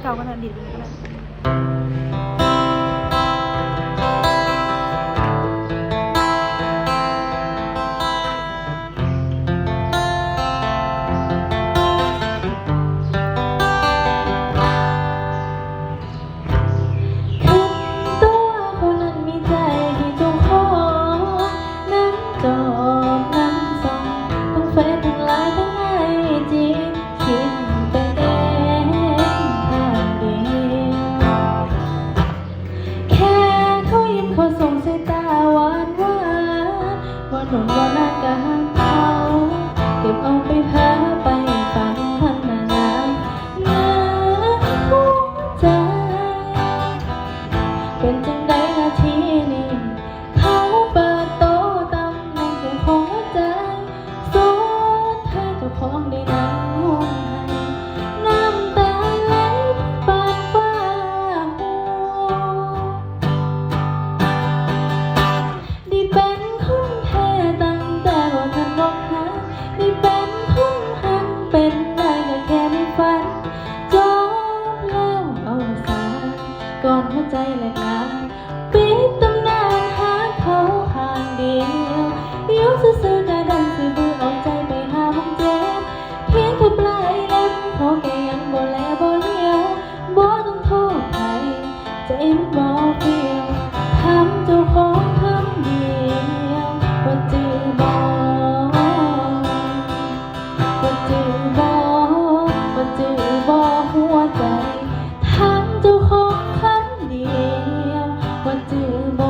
เก่าก็ได้ดีดก็ได้หนุ่มว่าน่ากะหักเขาเก็บเอาไปหาไปฝันพันนาหัวใจเป็นจังใดนาทีนี้เขาเปิดโตตำแหน่งเจ้าของหัวใจสุดท้ายเจ้าของได้นั่งห้องให้น้ำตาไหลปานฟ้าดีเป็นคนแท้ตั้งแต่ว่าท่านบอกหาดีเป็นคนหักเป็นได้ก็แค่ในฝันจบแล้วเอาสารก่อนหัวใจแหลกลานปิดตำนานหาเขาข้างเดียวอยู่ซื่อๆได้ดังสิบือออกใจไปหาห้องเจ็บเพียงแค่ปลายเล็บเขาแกยังบ่แลบ่เลี้ยวบ่ต้องโทษใครใจมันบ่เปลี่ยวทำเจ้าของคำเดียวว่าจือบ่ว่าจือบ่ว่าจือบ่หัวใจทำเจ้าของคำเดียวว่าจือบ่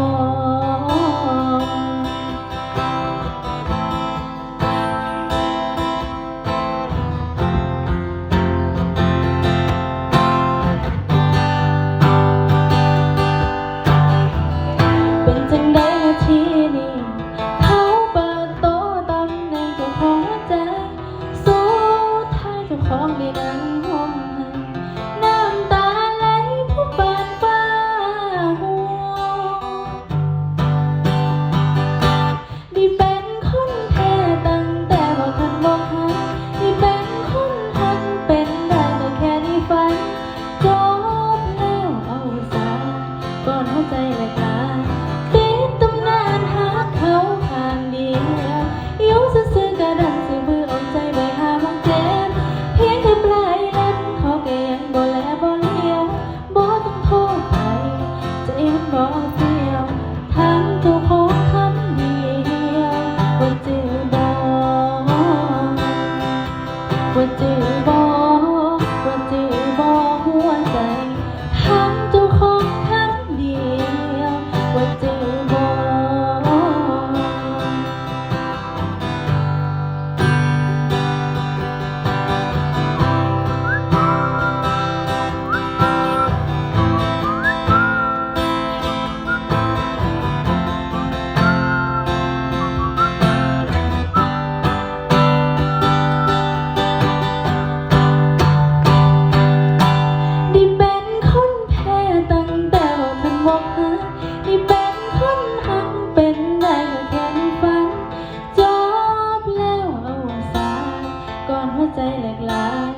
เป็นจังใดนาทีนี้เขาเปิดโตตำแหน่งเจ้าของหัวใจสุดท้ายเจ้าของได้นั่งห้องให้น้ำตาไหลผู้ปานฟ้าหัวดีเป็นคนแท้ตั้งแต่บอกท่านบอกหาดีเป็นคนหักเป็นได้ก็แค่ในฝันจบแล้วเอาสารก่อนหัวใจแหลกลานปิดตำนานหาเขาข้างเดียวอยู่ซื่อๆก็ดันสิมือออกใจไปหาบังเจ็บเพียงแค่ปลายเล็บเขาแกยังบ่แลบ่เลี้ยวบ่ต้องโทษใครใจมันบ่เปลี่ยวทำเจ้าของคำเดียวว่าจือบ่ว่าจือบ่ว่าจือบ่หัวใจทำเจ้าของคำเดียวว่าจือบ่ ได้เป็นคนแพ้ตั้งแต่ว่าท่านบอกหาได้เป็นคนหักเป็นได้ก็แค่ในฝันจบแล้วเอาสารก่อนหัวใจแหลกลาน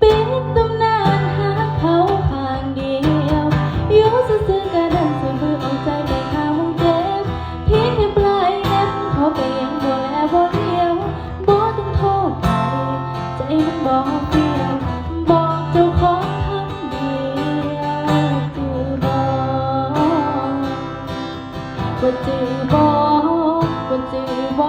ปิดตำนานหาเขาข้างเดียวอยู่ซื่อๆก็ดันสิบือออกใจไปหาห้องเจ็บเพียงแค่ปลายเล็บเขาก็ยังบ่แลบ่เลี้ยวบ่ต้องโทษใครใจมันบ่เปลี่ยวบอกเจ้าของคำเดียวจือบ่ว่าจือบ่ว่าจือบ่